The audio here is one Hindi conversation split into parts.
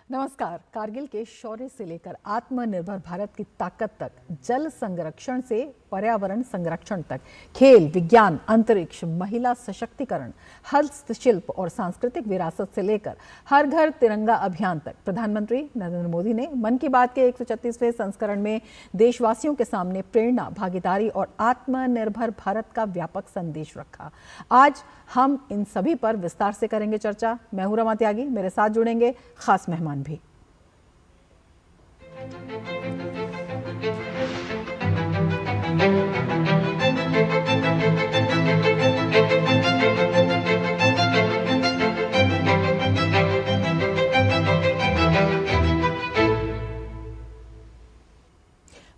नमस्कार। कारगिल के शौर्य से लेकर आत्मनिर्भर भारत की ताकत तक, जल संरक्षण से पर्यावरण संरक्षण तक, खेल, विज्ञान, अंतरिक्ष, महिला सशक्तिकरण, हस्तशिल्प और सांस्कृतिक विरासत से लेकर हर घर तिरंगा अभियान तक प्रधानमंत्री नरेंद्र मोदी ने मन की बात के 136वें संस्करण में देशवासियों के सामने प्रेरणा, भागीदारी और आत्मनिर्भर भारत का व्यापक संदेश रखा। आज हम इन सभी पर विस्तार से करेंगे चर्चा। मैं हूं रमा त्यागी, मेरे साथ जुड़ेंगे खास मेहमान भी।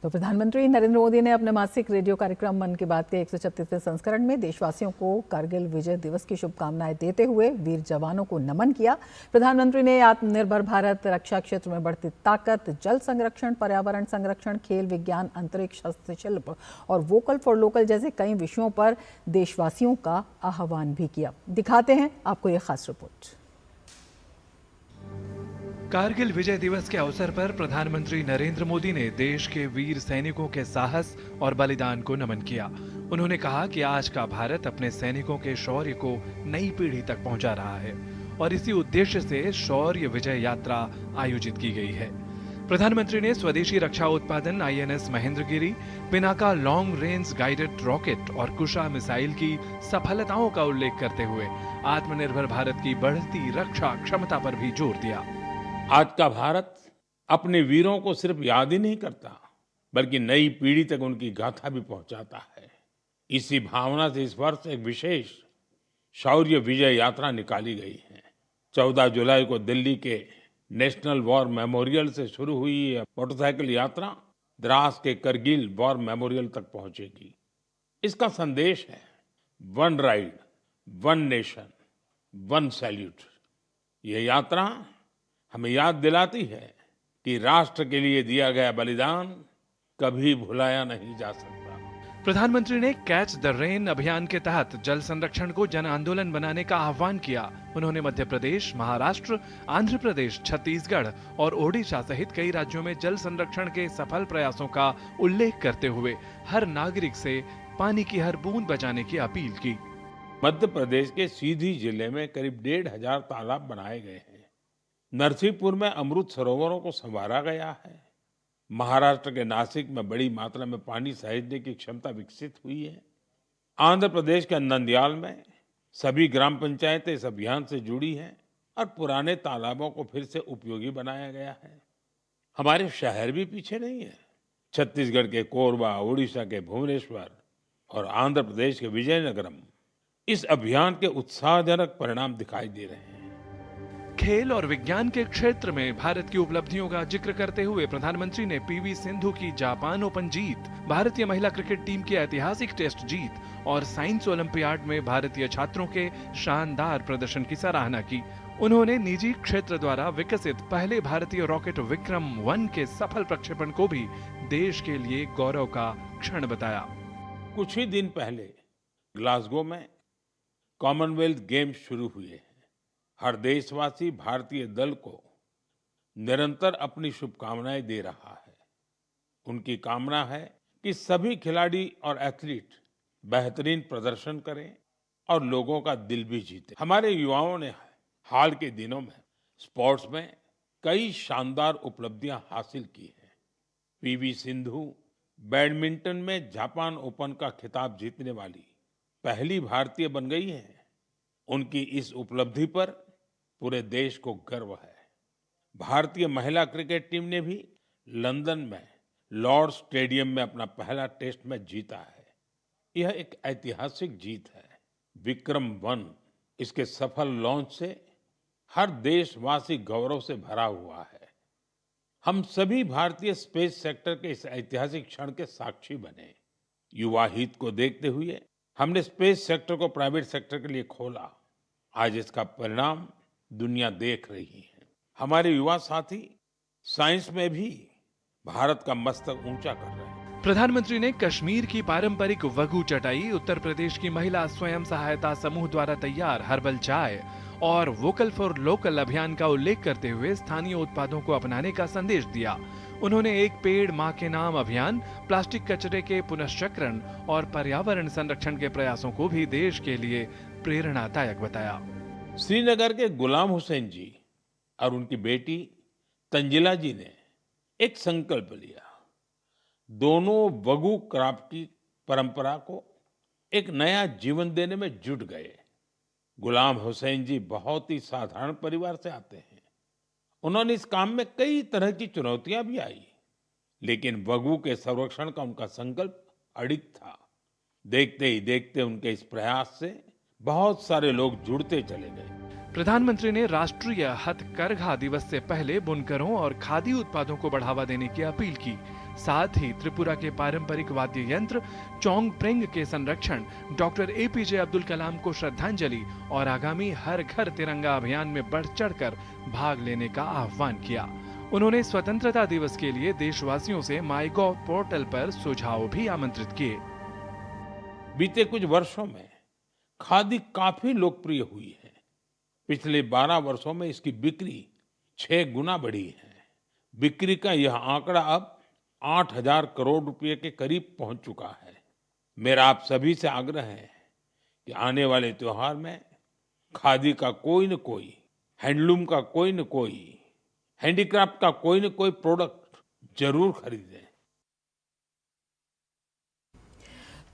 तो प्रधानमंत्री नरेंद्र मोदी ने अपने मासिक रेडियो कार्यक्रम मन की बात के 136वें संस्करण में देशवासियों को कारगिल विजय दिवस की शुभकामनाएं देते हुए वीर जवानों को नमन किया। प्रधानमंत्री ने आत्मनिर्भर भारत, रक्षा क्षेत्र में बढ़ती ताकत, जल संरक्षण, पर्यावरण संरक्षण, खेल, विज्ञान, अंतरिक्ष, हस्तशिल्प और वोकल फॉर लोकल जैसे कई विषयों पर देशवासियों का आह्वान भी किया। दिखाते हैं आपको ये खास रिपोर्ट। कारगिल विजय दिवस के अवसर पर प्रधानमंत्री नरेंद्र मोदी ने देश के वीर सैनिकों के साहस और बलिदान को नमन किया। उन्होंने कहा कि आज का भारत अपने सैनिकों के शौर्य को नई पीढ़ी तक पहुंचा रहा है और इसी उद्देश्य से शौर्य विजय यात्रा आयोजित की गई है। प्रधानमंत्री ने स्वदेशी रक्षा उत्पादन INS Mahendragiri, Pinaka long range guided rocket और कुशा मिसाइल की सफलताओं का उल्लेख करते हुए आत्मनिर्भर भारत की बढ़ती रक्षा क्षमता पर भी जोर दिया। आज का भारत अपने वीरों को सिर्फ याद ही नहीं करता, बल्कि नई पीढ़ी तक उनकी गाथा भी पहुंचाता है। इसी भावना से इस वर्ष एक विशेष शौर्य विजय यात्रा निकाली गई है। 14 जुलाई को दिल्ली के नेशनल वॉर मेमोरियल से शुरू हुई यह मोटरसाइकिल यात्रा द्रास के करगिल वॉर मेमोरियल तक पहुंचेगी। इसका संदेश है one ride, one nation, one salute. यह यात्रा हमें याद दिलाती है कि राष्ट्र के लिए दिया गया बलिदान कभी भुलाया नहीं जा सकता। प्रधानमंत्री ने कैच द रेन अभियान के तहत जल संरक्षण को जन आंदोलन बनाने का आह्वान किया। उन्होंने मध्य प्रदेश, महाराष्ट्र, आंध्र प्रदेश, छत्तीसगढ़ और ओडिशा सहित कई राज्यों में जल संरक्षण के सफल प्रयासों का उल्लेख करते हुए हर नागरिक से पानी की हर बूंद बचाने की अपील की। मध्य प्रदेश के सीधी जिले में करीब 1,500 तालाब बनाए गए हैं। नरसिंहपुर में अमृत सरोवरों को संवारा गया है। महाराष्ट्र के नासिक में बड़ी मात्रा में पानी सहेजने की क्षमता विकसित हुई है। आंध्र प्रदेश के नंदयाल में सभी ग्राम पंचायतें इस अभियान से जुड़ी हैं और पुराने तालाबों को फिर से उपयोगी बनाया गया है। हमारे शहर भी पीछे नहीं है। छत्तीसगढ़ के कोरबा, उड़ीसा के भुवनेश्वर और आंध्र प्रदेश के विजयनगरम इस अभियान के उत्साहजनक परिणाम दिखाई दे रहे हैं। खेल और विज्ञान के क्षेत्र में भारत की उपलब्धियों का जिक्र करते हुए प्रधानमंत्री ने PV सिंधु की जापान ओपन जीत, भारतीय महिला क्रिकेट टीम की ऐतिहासिक टेस्ट जीत और साइंस ओलंपियाड में भारतीय छात्रों के शानदार प्रदर्शन की सराहना की। उन्होंने निजी क्षेत्र द्वारा विकसित पहले भारतीय रॉकेट विक्रम-1 के सफल प्रक्षेपण को भी देश के लिए गौरव का क्षण बताया। कुछ ही दिन पहले ग्लासगो में कॉमनवेल्थ गेम्स शुरू हुए। हर देशवासी भारतीय दल को निरंतर अपनी शुभकामनाएं दे रहा है। उनकी कामना है कि सभी खिलाड़ी और एथलीट बेहतरीन प्रदर्शन करें और लोगों का दिल भी जीते। हमारे युवाओं ने हाल के दिनों में स्पोर्ट्स में कई शानदार उपलब्धियां हासिल की हैं। PV सिंधु बैडमिंटन में जापान ओपन का खिताब जीतने वाली पहली भारतीय बन गई हैं। उनकी इस उपलब्धि पर पूरे देश को गर्व है। भारतीय महिला क्रिकेट टीम ने भी लंदन में लॉर्ड्स स्टेडियम में अपना पहला टेस्ट मैच जीता है। यह एक ऐतिहासिक जीत है। विक्रम-1 इसके सफल लॉन्च से हर देशवासी गौरव से भरा हुआ है। हम सभी भारतीय स्पेस सेक्टर के इस ऐतिहासिक क्षण के साक्षी बने। युवा हित को देखते हुए हमने स्पेस सेक्टर को प्राइवेट सेक्टर के लिए खोला। आज इसका परिणाम दुनिया देख रही है। हमारे युवा साथी साइंस में भी भारत का मस्तक ऊंचा कर रहे हैं। प्रधानमंत्री ने कश्मीर की पारंपरिक वगू चटाई, उत्तर प्रदेश की महिला स्वयं सहायता समूह द्वारा तैयार हर्बल चाय और वोकल फॉर लोकल अभियान का उल्लेख करते हुए स्थानीय उत्पादों को अपनाने का संदेश दिया। उन्होंने एक पेड़ मां के नाम अभियान, प्लास्टिक कचरे के पुनश्चक्रण और पर्यावरण संरक्षण के प्रयासों को भी देश के लिए प्रेरणादायक बताया। श्रीनगर के गुलाम हुसैन जी और उनकी बेटी तंजिला जी ने एक संकल्प लिया। दोनों वगु क्राफ्ट की परंपरा को एक नया जीवन देने में जुट गए। गुलाम हुसैन जी बहुत ही साधारण परिवार से आते हैं। उन्होंने इस काम में कई तरह की चुनौतियां भी आई, लेकिन वगु के संरक्षण का उनका संकल्प अडिग था। देखते ही देखते उनके इस प्रयास से बहुत सारे लोग जुड़ते चले गए। प्रधानमंत्री ने राष्ट्रीय हथकरघा दिवस से पहले बुनकरों और खादी उत्पादों को बढ़ावा देने की अपील की। साथ ही त्रिपुरा के पारंपरिक वाद्य यंत्र चोंगप्रेंग के संरक्षण, डॉक्टर एपीजे अब्दुल कलाम को श्रद्धांजलि और आगामी हर घर तिरंगा अभियान में बढ़ चढ़कर भाग लेने का आह्वान किया। उन्होंने स्वतंत्रता दिवस के लिए देशवासियों से माईगॉव पोर्टल पर सुझाव भी आमंत्रित किए। बीते कुछ वर्षों में खादी काफी लोकप्रिय हुई है। पिछले 12 वर्षों में इसकी बिक्री 6 गुना बढ़ी है। बिक्री का यह आंकड़ा अब 8,000 करोड़ रुपए के करीब पहुंच चुका है। मेरा आप सभी से आग्रह है कि आने वाले त्योहार में खादी का कोई न कोई, हैंडलूम का कोई न कोई, हैंडीक्राफ्ट का कोई न कोई प्रोडक्ट जरूर खरीदें।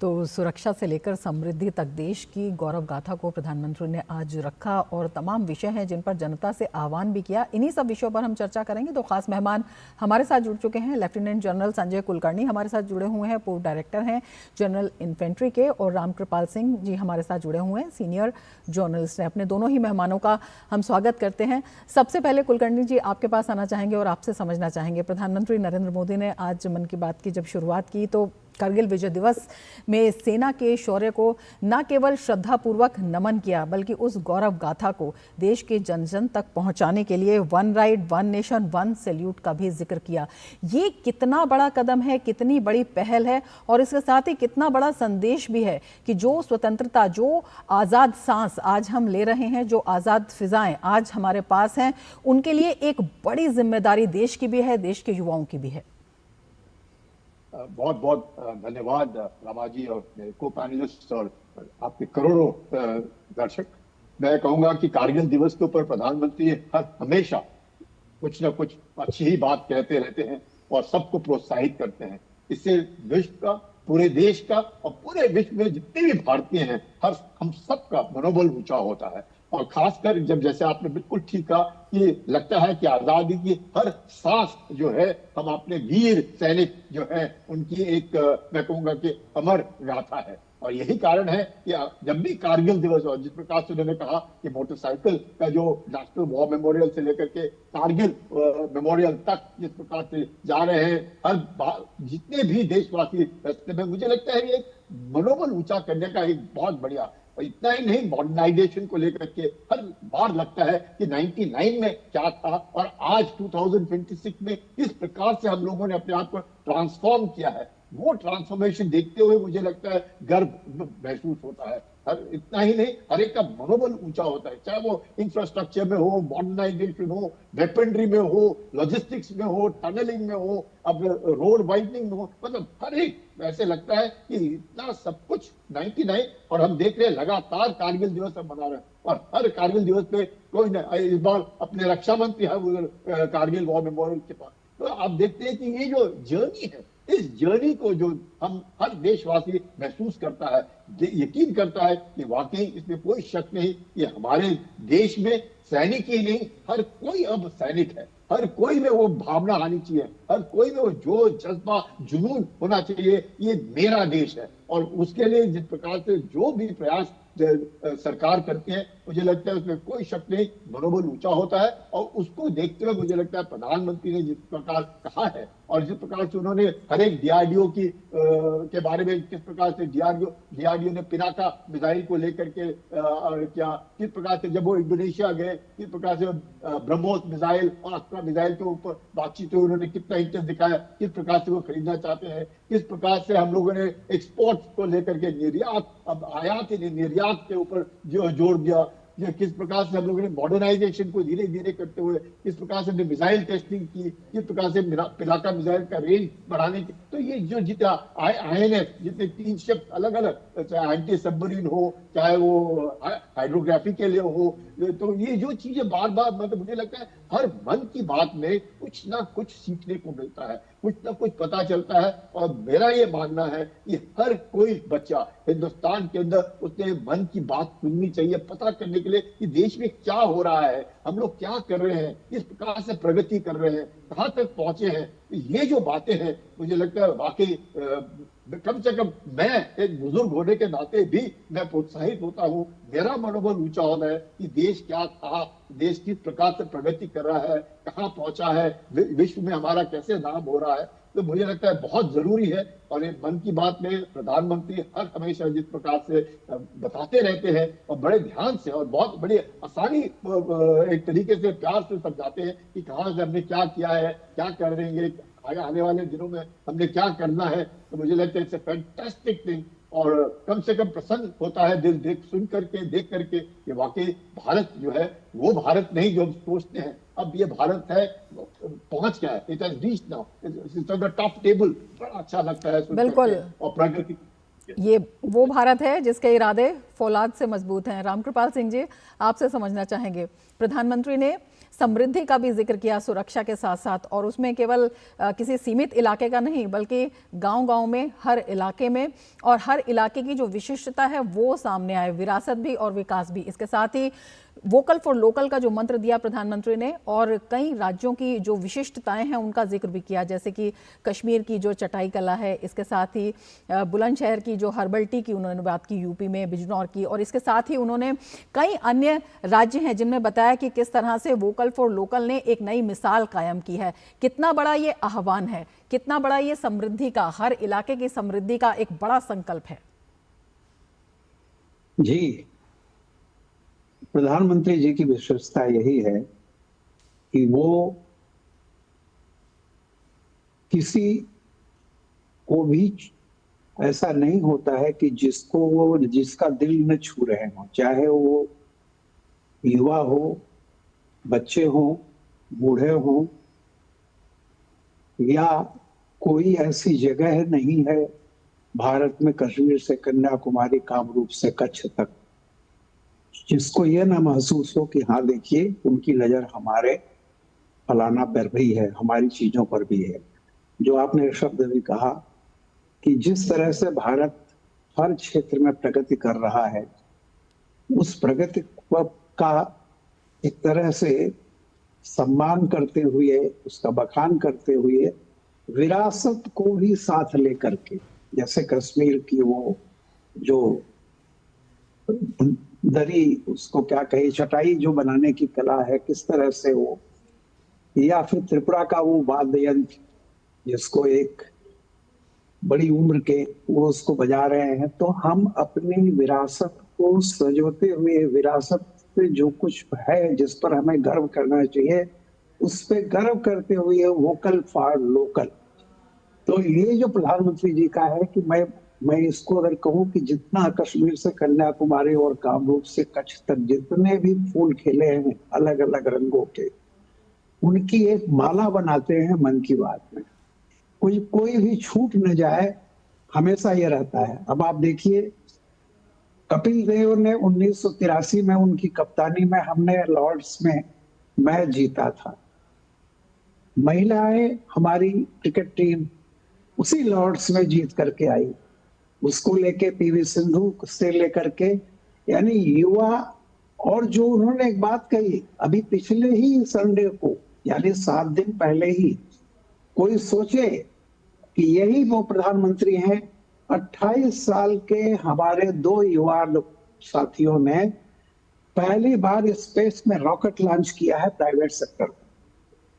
तो सुरक्षा से लेकर समृद्धि तक देश की गौरव गाथा को प्रधानमंत्री ने आज रखा और तमाम विषय हैं जिन पर जनता से आह्वान भी किया। इन्हीं सब विषयों पर हम चर्चा करेंगे। तो खास मेहमान हमारे साथ जुड़ चुके हैं। लेफ्टिनेंट जनरल संजय कुलकर्णी हमारे साथ जुड़े हुए हैं, पूर्व डायरेक्टर हैं जनरल इन्फेंट्री के, और रामकृपाल सिंह जी हमारे साथ जुड़े हुए हैं, सीनियर जर्नलिस्ट हैं। अपने दोनों ही मेहमानों का हम स्वागत करते हैं। सबसे पहले कुलकर्णी जी आपके पास आना चाहेंगे और आपसे समझना चाहेंगे, प्रधानमंत्री नरेंद्र मोदी ने आज मन की बात की जब शुरुआत की तो कारगिल विजय दिवस में सेना के शौर्य को न केवल श्रद्धापूर्वक नमन किया बल्कि उस गौरव गाथा को देश के जन जन तक पहुंचाने के लिए one ride one nation one salute का भी जिक्र किया। ये कितना बड़ा कदम है, कितनी बड़ी पहल है और इसके साथ ही कितना बड़ा संदेश भी है कि जो स्वतंत्रता, जो आज़ाद सांस आज हम ले रहे हैं, जो आज़ाद फिजाएं आज हमारे पास हैं, उनके लिए एक बड़ी जिम्मेदारी देश की भी है, देश के युवाओं की भी है। बहुत बहुत धन्यवाद रामाजी और को पैनलिस्ट और आपके करोड़ों दर्शक। मैं कहूंगा कि कारगिल दिवस के ऊपर प्रधानमंत्री हमेशा कुछ ना कुछ अच्छी ही बात कहते रहते हैं और सबको प्रोत्साहित करते हैं। इससे विश्व का, पूरे देश का और पूरे विश्व में जितने भी भारतीय हैं, हम सबका मनोबल ऊंचा होता है। और खासकर जब, जैसे आपने बिल्कुल ठीक कहा, कि लगता है कि आजादी की हर सांस जो है हम अपने वीर सैनिक जो है उनकी एक, मैं कहूंगा कि अमर गाथा है। और यही कारण है कि जब भी कारगिल दिवस, और जिस प्रकार से उन्होंने कहा कि मोटरसाइकिल का जो नेशनल वॉर मेमोरियल से लेकर के कारगिल मेमोरियल तक जिस प्रकार से जा रहे हैं, हर बार जितने भी देशवासी रास्ते में, मुझे लगता है एक मनोबल ऊंचा करने का एक बहुत बढ़िया। और इतना ही नहीं, मॉडर्नाइजेशन को लेकर के हर बार लगता है कि 99 में क्या था और आज 2026 में किस प्रकार से हम लोगों ने अपने आप को ट्रांसफॉर्म किया है। वो ट्रांसफॉर्मेशन देखते हुए मुझे लगता है गर्व महसूस होता है। इतना ही नहीं, हर एक का मनोबल ऊंचा होता है, चाहे वो इंफ्रास्ट्रक्चर में हो, मॉडर्नाइजेशन हो, वेपनरी में हो, लॉजिस्टिक्स में हो, टनलिंग में हो, अब रोड वाइडनिंग में हो, मतलब हर एक ऐसे लगता है कि इतना सब कुछ 99। और हम देख रहे हैं लगातार कारगिल दिवस हम मना रहे हैं और हर कारगिल दिवस पे कोई न, इस बार अपने रक्षा मंत्री है कारगिल वॉर मेमोरियल के पास। तो आप देखते हैं कि ये जो जर्नी है, इस जर्नी को जो हम हर देशवासी महसूस करता है, यकीन करता है कि वाकई इसमें कोई शक नहीं कि हमारे देश में सैनिक ही नहीं, हर कोई अब सैनिक है। हर कोई में वो भावना आनी चाहिए, हर कोई में वो जो जज्बा, जुनून होना चाहिए, ये मेरा देश है। और उसके लिए जिस प्रकार से जो भी प्रयास सरकार करती है, मुझे लगता है उसमें कोई शक नहीं, मनोबल ऊंचा होता है। और उसको देखते हुए मुझे लगता है प्रधानमंत्री ने जिस प्रकार कहा है और जिस प्रकार से उन्होंने हर एक डीआरडीओ की के बारे में, किस प्रकार से डीआरडीओ ने पिनाका मिसाइल को लेकर के क्या, किस प्रकार से जब वो इंडोनेशिया गए, किस प्रकार से ब्रह्मोस मिसाइल और अस्त्रा मिसाइल के ऊपर बातचीत हुई, उन्होंने कितना इंटरेस्ट दिखाया, किस प्रकार से वो खरीदना चाहते हैं, किस प्रकार से हम लोगों ने एक्सपोर्ट को लेकर के निर्यात, अब आयात निर्यात के ऊपर जो जोड़ दिया। जो किस प्रकार से हम लोगों ने मॉडर्नाइजेशन को धीरे धीरे करते हुए किस प्रकार से हमने मिसाइल टेस्टिंग की, किस प्रकार से पिनाका मिसाइल का रेंज बढ़ाने की, तो ये जो जितना INS जितने 3 शब्द अलग अलग, चाहे एंटी सबमरीन हो, चाहे वो हाइड्रोग्राफी के लिए हो, तो ये जो चीजें बार बार, मतलब मुझे लगता है हर मन की बात में कुछ ना कुछ सीखने को मिलता है, कुछ ना कुछ पता चलता है। और मेरा ये मानना है कि हर कोई बच्चा हिंदुस्तान के अंदर उसने मन की बात सुननी चाहिए, पता करने के लिए कि देश में क्या हो रहा है, हम लोग क्या कर रहे हैं, किस प्रकार से प्रगति कर रहे हैं, कहाँ तक पहुंचे हैं। ये जो बातें हैं मुझे लगता है वाकई कम से कम मैं एक बुजुर्ग होने के नाते भी मैं प्रोत्साहित होता हूँ। मेरा मनोबल ऊंचा होता है कि देश क्या था, देश किस प्रकार से प्रगति कर रहा है, कहाँ पहुंचा है, विश्व में हमारा कैसे नाम हो रहा है। तो मुझे लगता है बहुत जरूरी है। और ये मन की बात में प्रधानमंत्री हर हमेशा जिस प्रकार से बताते रहते हैं और बड़े ध्यान से और बहुत बड़ी आसानी एक तरीके से प्यार से समझाते हैं कि कहाँ से हमने क्या किया है, क्या कर रहे हैं, आने वाले दिनों में हमने क्या करना है। तो मुझे लगता है इट्स अ फैंटास्टिक थिंग। और कम से कम प्रसन्न होता है दिल देख करके कि वाकई भारत जो है वो भारत नहीं जो हम सोचते हैं, अब ये भारत है, पहुंच गया है, it has reached now, it's on the top table. बड़ा अच्छा लगता है बिल्कुल। और प्रगति, ये वो भारत है जिसके इरादे फौलाद से मजबूत हैं। रामकृपाल सिंह जी, आपसे समझना चाहेंगे, प्रधानमंत्री ने समृद्धि का भी जिक्र किया सुरक्षा के साथ साथ, और उसमें केवल किसी सीमित इलाके का नहीं बल्कि गांव-गांव में, हर इलाके में, और हर इलाके की जो विशिष्टता है वो सामने आए, विरासत भी और विकास भी। इसके साथ ही वोकल फॉर लोकल का जो मंत्र दिया प्रधानमंत्री ने, और कई राज्यों की जो विशिष्टताएं हैं उनका जिक्र भी किया, जैसे कि कश्मीर की जो चटाई कला है, इसके साथ ही बुलंदशहर की जो हर्बल टी की उन्होंने बात की, यूपी में बिजनौर की, और इसके साथ ही उन्होंने कई अन्य राज्य हैं जिनमें बताया कि किस तरह से वोकल फॉर लोकल ने एक नई मिसाल कायम की है। कितना बड़ा ये आह्वान है, कितना बड़ा ये समृद्धि का, हर इलाके की समृद्धि का एक बड़ा संकल्प है। जी, प्रधानमंत्री जी की विशेषता यही है कि वो किसी को भी ऐसा नहीं होता है कि जिसका दिल न छू रहे हो, चाहे वो युवा हो, बच्चे हो, बूढ़े हो, या कोई ऐसी जगह नहीं है भारत में कश्मीर से कन्याकुमारी, कामरूप से कच्छ तक, जिसको ये ना महसूस हो कि हाँ देखिए उनकी नजर हमारे फलाना पर भी है, हमारी चीजों पर भी है। जो आपने शब्द भी कहा कि जिस तरह से भारत हर क्षेत्र में प्रगति कर रहा है, उस प्रगति का एक तरह से सम्मान करते हुए, उसका बखान करते हुए, विरासत को भी साथ लेकर के, जैसे कश्मीर की वो जो दरी, उसको क्या कहे, चटाई जो बनाने की कला है, किस तरह से वो, या फिर त्रिपुरा का वो वाद्य यंत्र जिसको एक बड़ी उम्र के वो उसको बजा रहे हैं। तो हम अपनी विरासत को सजोते हुए, विरासत पे जो कुछ है जिस पर हमें गर्व करना चाहिए, उस पे गर्व करते हुए वोकल फॉर लोकल। तो ये जो प्रधानमंत्री जी का है कि मैं इसको अगर कहूँ कि जितना कश्मीर से कन्याकुमारी और कामरूप से कच्छ तक जितने भी फूल खिले हैं अलग अलग रंगों के, उनकी एक माला बनाते हैं मन की बात में, कोई भी छूट न जाए, हमेशा ये रहता है। अब आप देखिए, कपिल देव ने 1983 में उनकी कप्तानी में हमने लॉर्ड्स में मैच जीता था। महिलाएं हमारी क्रिकेट टीम उसी लॉर्ड्स में जीत करके आई, उसको लेके पीवी सिंधु से लेकर के, यानी युवा। और जो उन्होंने एक बात कही अभी पिछले ही संडे को, यानी 7 दिन पहले ही, कोई सोचे कि यही वो प्रधानमंत्री हैं, 28 साल के हमारे 2 युवा साथियों ने पहली बार स्पेस में रॉकेट लॉन्च किया है प्राइवेट सेक्टर।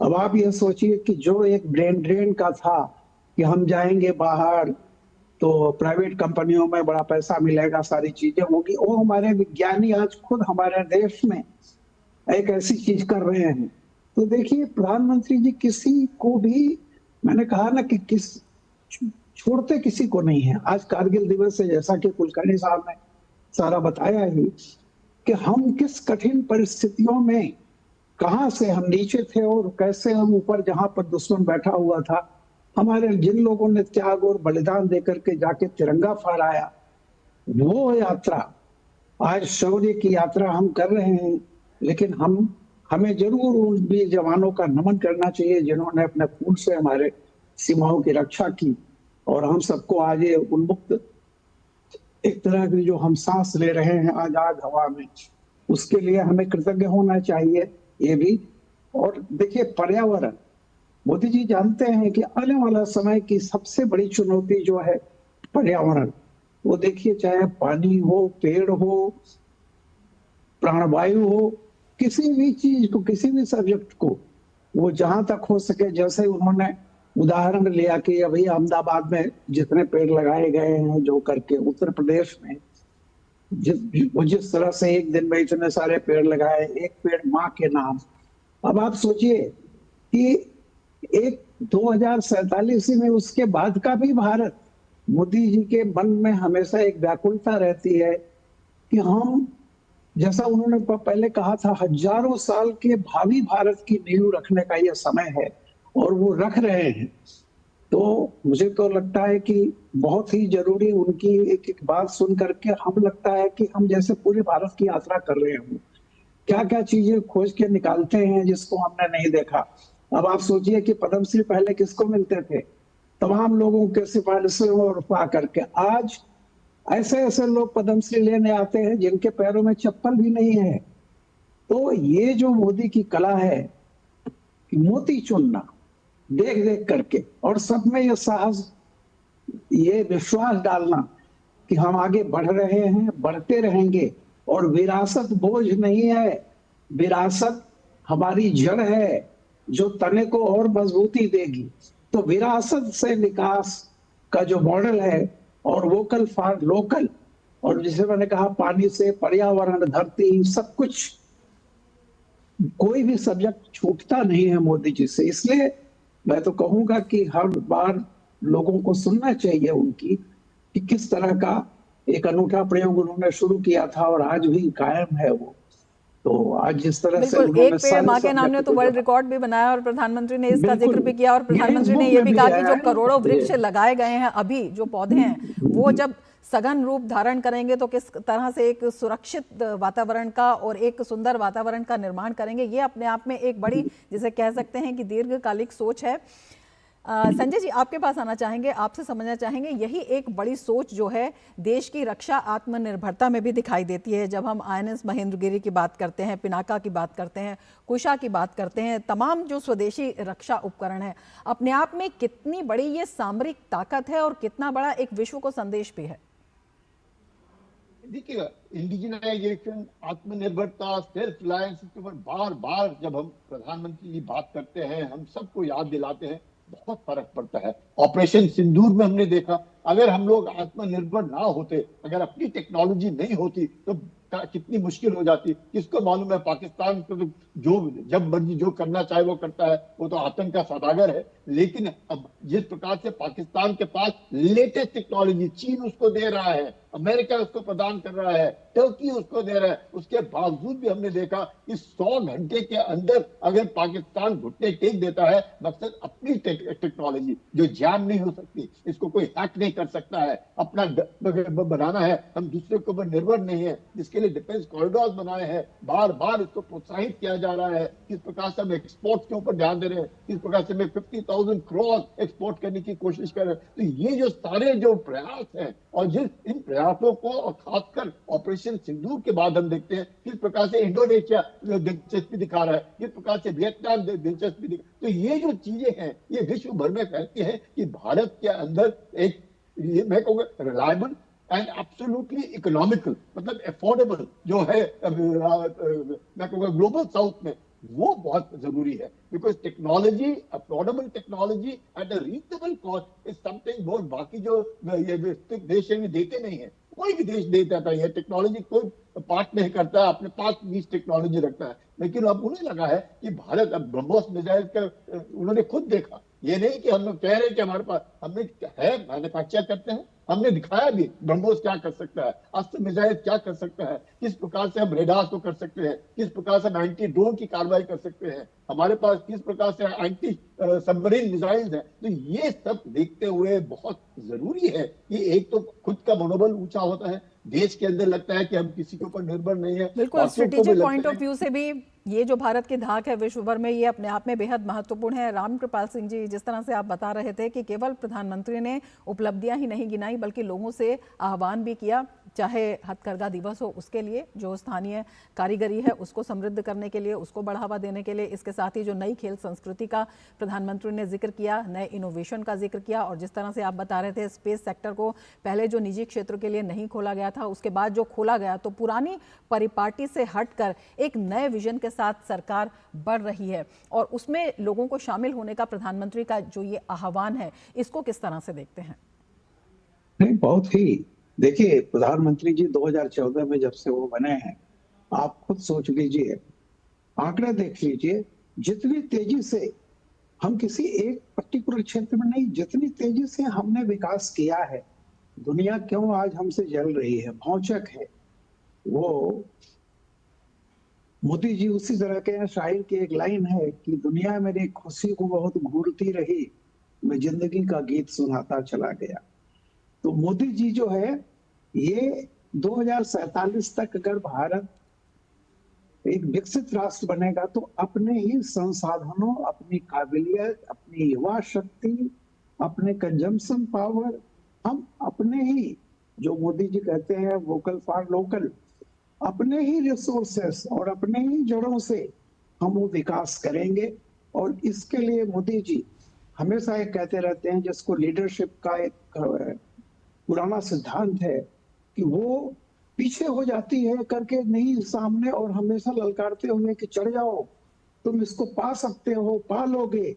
अब आप ये सोचिए कि जो एक ब्रेन ड्रेन का था कि हम जाएंगे बाहर तो प्राइवेट कंपनियों में बड़ा पैसा मिलेगा, सारी चीजें होगी, वो हमारे विज्ञानी आज खुद हमारे देश में एक ऐसी चीज कर रहे हैं। तो देखिए प्रधानमंत्री जी किसी को भी, मैंने कहा ना कि छोड़ते किसी को नहीं है। आज कारगिल दिवस है, जैसा कि कुलकर्णी साहब ने सारा बताया ही कि हम किस कठिन परिस्थितियों में, कहां से हम नीचे थे और कैसे हम ऊपर, जहां पर दुश्मन बैठा हुआ था, हमारे जिन लोगों ने त्याग और बलिदान देकर के जाके तिरंगा फहराया, वो यात्रा, आज शौर्य की यात्रा हम कर रहे हैं। लेकिन हमें जरूर उन वीर जवानों का नमन करना चाहिए जिन्होंने अपने खून से हमारे सीमाओं की रक्षा की और हम सबको आज ये उन्मुक्त एक तरह की जो हम सांस ले रहे हैं आजाद हवा में, उसके लिए हमें कृतज्ञ होना चाहिए ये भी। और देखिए पर्यावरण, मोदी जी जानते हैं कि आने वाला समय की सबसे बड़ी चुनौती जो है पर्यावरण, वो देखिए चाहे पानी हो, पेड़ हो, प्राणवायु हो, किसी भी चीज को, किसी भी सब्जेक्ट को वो जहां तक हो सके, जैसे उन्होंने उदाहरण लिया कि अभी अहमदाबाद में जितने पेड़ लगाए गए हैं, जो करके उत्तर प्रदेश में जिस तरह से एक दिन में इतने सारे पेड़ लगाए, एक पेड़ माँ के नाम। अब आप सोचिए कि एक 2047 में उसके बाद का भी भारत, मोदी जी के मन में हमेशा एक व्याकुलता रहती है कि हम, जैसा उन्होंने पहले कहा था, हजारों साल के भावी भारत की नींव रखने का यह समय है और वो रख रहे हैं। तो मुझे तो लगता है कि बहुत ही जरूरी उनकी एक एक बात सुन करके हम लगता है कि हम जैसे पूरे भारत की यात्रा कर रहे हों, क्या क्या चीजें खोज के निकालते हैं जिसको हमने नहीं देखा। अब आप सोचिए कि पद्मश्री पहले किसको मिलते थे, तमाम लोगों के सिफारिशों और पा करके आज ऐसे ऐसे लोग पद्मश्री लेने आते हैं जिनके पैरों में चप्पल भी नहीं है। तो ये जो मोदी की कला है कि मोती चुनना देख देख करके, और सब में ये साहस, ये विश्वास डालना कि हम आगे बढ़ रहे हैं, बढ़ते रहेंगे, और विरासत बोझ नहीं है, विरासत हमारी जड़ है जो तने को और मजबूती देगी। तो विरासत से विकास का जो मॉडल है, और वोकल फॉर लोकल, और जिसे मैंने कहा पानी से पर्यावरण, धरती, सब कुछ, कोई भी सब्जेक्ट छूटता नहीं है मोदी जी से। इसलिए मैं तो कहूंगा कि हर बार लोगों को सुनना चाहिए उनकी कि किस तरह का एक अनूठा प्रयोग उन्होंने शुरू किया था और आज भी कायम है वो। तो आज जिस तरह से बिल्कुल, एक उन्होंने पेड़ माँ के नाम ने सब्जेक्ट तो को वर्ल्ड जोड़ा, रिकॉर्ड भी बनाया और प्रधानमंत्री ने इसका बिल्कुल, जिक्र भी किया, और प्रधानमंत्री ने गिनीज ये बुक भी में कहा भी कि जो है। करोड़ों वृक्ष लगाए गए हैं, अभी जो पौधे हैं वो जब सघन रूप धारण करेंगे तो किस तरह से एक सुरक्षित वातावरण का और एक सुंदर वातावरण का निर्माण करेंगे, ये अपने आप में एक बड़ी, जिसे कह सकते हैं कि दीर्घकालिक सोच है। संजय जी, आपके पास आना चाहेंगे, आपसे समझना चाहेंगे, यही एक बड़ी सोच जो है देश की रक्षा आत्मनिर्भरता में भी दिखाई देती है। जब हम INS महेंद्रगिरी की बात करते हैं, पिनाका की बात करते हैं, कुशा की बात करते हैं, तमाम जो स्वदेशी रक्षा उपकरण है, अपने आप में कितनी बड़ी ये सामरिक ताकत है और कितना बड़ा एक विश्व को संदेश भी है। देखिए, इंडिजिनाइजेशन, आत्मनिर्भरता, सेल्फ रिलायंस के ऊपर बार बार जब हम प्रधानमंत्री की बात करते हैं, हम सबको याद दिलाते हैं, बहुत फर्क पड़ता है। ऑपरेशन सिंदूर में हमने देखा, अगर हम लोग आत्मनिर्भर ना होते, अगर अपनी टेक्नोलॉजी नहीं होती तो कितनी मुश्किल हो जाती। किसको मालूम है, पाकिस्तान को तो जो जब मर्जी जो करना चाहे वो करता है, वो तो आतंक का सौदागर है। लेकिन अब जिस प्रकार से पाकिस्तान के पास लेटेस्ट टेक्नोलॉजी, चीन उसको दे रहा है, अमेरिका उसको प्रदान कर रहा है, टर्की उसको दे रहा है, उसके बावजूद भी हमने देखा कि 100 घंटे के अंदर अगर पाकिस्तान घुटने टेक देता है, मकसद अपनी टेक्नोलॉजी जो जैम नहीं हो सकती, इसको कोई हैक नहीं कर सकता है, अपना बनाना है, हम दूसरे के ऊपर निर्भर नहीं है, जिसके लिए डिफेंस कॉरिडोर बनाए हैं, बार बार इसको प्रोत्साहित किया जा रहा है। किस प्रकार से हम एक्सपोर्ट के ऊपर ध्यान दे रहे हैं, किस प्रकार से हम 50,000 करोड़ एक्सपोर्ट करने की कोशिश कर रहे हैं। तो ये जो सारे जो प्रयास हैं, और जिस इन प्रयासों को, और खासकर ऑपरेशन सिंदूर के बाद हम देखते हैं किस प्रकार से इंडोनेशिया दिलचस्पी दिखा रहा है, किस प्रकार से वियतनाम दिलचस्पी दिखा, तो ये जो चीजें हैं ये विश्व भर में फैलती हैं कि भारत के अंदर एक, मैं कहूँगा, रिलायबल एंड एब्सोल्युटली इकोनॉमिकल, मतलब अफोर्डेबल जो है, मैं कहूँगा ग्लोबल साउथ में, वो बहुत जरूरी है। Because technology, affordable technology at a reasonable cost is something बहुत बाकी जो ये देश है देते नहीं है। कोई भी देश दे देता है टेक्नोलॉजी, कोई पार्ट नहीं करता, अपने पास नीच टेक्नोलॉजी रखता है। लेकिन अब उन्हें लगा है कि भारत अब ब्रह्मोस मिसाइल का, उन्होंने खुद देखा ये नहीं कि हम लोग कह रहे हैं कि हमारे पास हमने है, मैन्युफैक्चर करते हैं, हमने दिखाया भी ब्रह्मोस क्या कर सकता है, अस्त्र मिसाइल क्या कर सकता है, किस प्रकार से हम रेडार को कर सकते हैं, किस प्रकार से हम एंटी ड्रोन की कार्रवाई कर सकते हैं, हमारे पास किस प्रकार से एंटी सबमरीन मिसाइल्स हैं। तो ये सब देखते हुए बहुत जरूरी है कि एक तो खुद का मनोबल ऊंचा होता है, देश के अंदर लगता है कि हम किसी के ऊपर निर्भर नहीं है। बिल्कुल, स्ट्रेटेजिक पॉइंट ऑफ व्यू से भी ये जो भारत की धाक है विश्व भर में, ये अपने आप में बेहद महत्वपूर्ण है। रामकृपाल सिंह जी, जिस तरह से आप बता रहे थे कि केवल प्रधानमंत्री ने उपलब्धियां ही नहीं गिनाई बल्कि लोगों से आह्वान भी किया, चाहे हथकरघा दिवस हो उसके लिए, जो स्थानीय कारीगरी है उसको समृद्ध करने के लिए, उसको बढ़ावा देने के लिए, इसके साथ ही जो नई खेल संस्कृति का प्रधानमंत्री ने जिक्र किया, नए इनोवेशन का जिक्र किया, और जिस तरह से आप बता रहे थे स्पेस सेक्टर को पहले जो निजी क्षेत्र के लिए नहीं खोला गया था, उसके बाद जो खोला गया, तो पुरानी परिपाटी से हटकर एक नए विजन के साथ सरकार बढ़ रही है और उसमें लोगों को शामिल होने का प्रधानमंत्री का जो ये आह्वान है, इसको किस तरह से देखते हैं? नहीं, बहुत ही, देखिए प्रधानमंत्री जी 2014 में जब से वो बने हैं, आप खुद सोच लीजिए, आंकड़े देख लीजिए, जितनी तेजी से हम किसी एक पर्टिकुलर क्षेत्र में नहीं, जितनी तेजी से हमने विकास किया है, दुनिया क्यों आज हमसे जल रही है, भौचक है। वो मोदी जी उसी तरह के शायर की एक लाइन है कि दुनिया मेरी खुशी को बहुत घूरती रही, मैं जिंदगी का गीत सुनाता चला गया। तो मोदी जी जो है, ये 2047 तक अगर भारत एक विकसित राष्ट्र बनेगा तो अपने ही संसाधनों, अपनी काबिलियत, अपनी युवा शक्ति, अपने कंजम्पशन पावर, हम अपने ही, जो मोदी जी कहते हैं वोकल फॉर लोकल, अपने ही रिसोर्सेस और अपने ही जड़ों से हम वो विकास करेंगे। और इसके लिए मोदी जी हमेशा ये कहते रहते हैं, जिसको लीडरशिप का एक पुराना सिद्धांत है कि वो पीछे हो जाती है करके नहीं, सामने और हमेशा ललकारते हुए कि चढ़ जाओ, तुम इसको पा सकते हो, पा लोगे।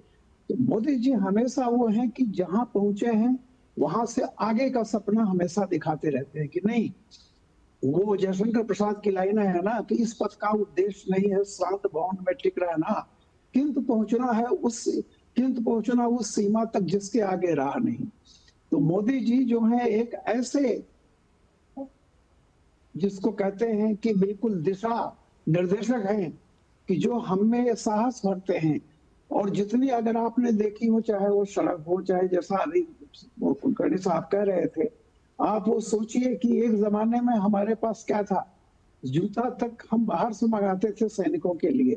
तो मोदी जी हमेशा वो हैं कि जहां पहुंचे हैं वहां से आगे का सपना हमेशा दिखाते रहते हैं कि नहीं। वो जयशंकर प्रसाद की लाइन है ना कि इस पथ का उद्देश्य नहीं है शांत भवन में टिक रहना, किंतु पहुंचना उस सीमा तक जिसके आगे राह नहीं। तो मोदी जी जो है एक ऐसे, जिसको कहते हैं कि बिल्कुल दिशा निर्देशक हैं कि जो हम में साहस भरते हैं। और जितनी अगर आपने देखी हो, चाहे वो सड़क हो, चाहे जैसा अभी कुलकर्णी साहब कह रहे थे, आप वो सोचिए कि एक जमाने में हमारे पास क्या था, जूता तक हम बाहर से मंगाते थे सैनिकों के लिए,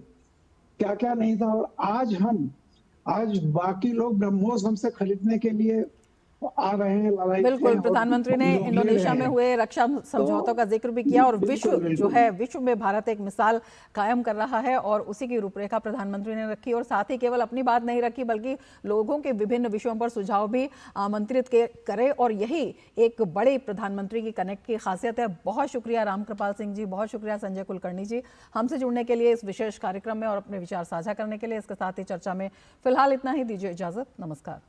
क्या क्या नहीं था। और आज बाकी लोग ब्रह्मोस हमसे खरीदने के लिए आ रहे हैं, लड़ाई। बिल्कुल, प्रधानमंत्री ने इंडोनेशिया में हुए रक्षा समझौतों का जिक्र भी किया और विश्व में भारत एक मिसाल कायम कर रहा है और उसी की रूपरेखा प्रधानमंत्री ने रखी। और साथ ही केवल अपनी बात नहीं रखी बल्कि लोगों के विभिन्न विषयों पर सुझाव भी आमंत्रित करे, और यही एक बड़े प्रधानमंत्री की कनेक्ट की खासियत है। बहुत शुक्रिया रामकृपाल सिंह जी, बहुत शुक्रिया संजय कुलकर्णी जी हमसे जुड़ने के लिए इस विशेष कार्यक्रम में और अपने विचार साझा करने के लिए। इसके साथ ही चर्चा में फिलहाल इतना ही, दीजिए इजाजत, नमस्कार।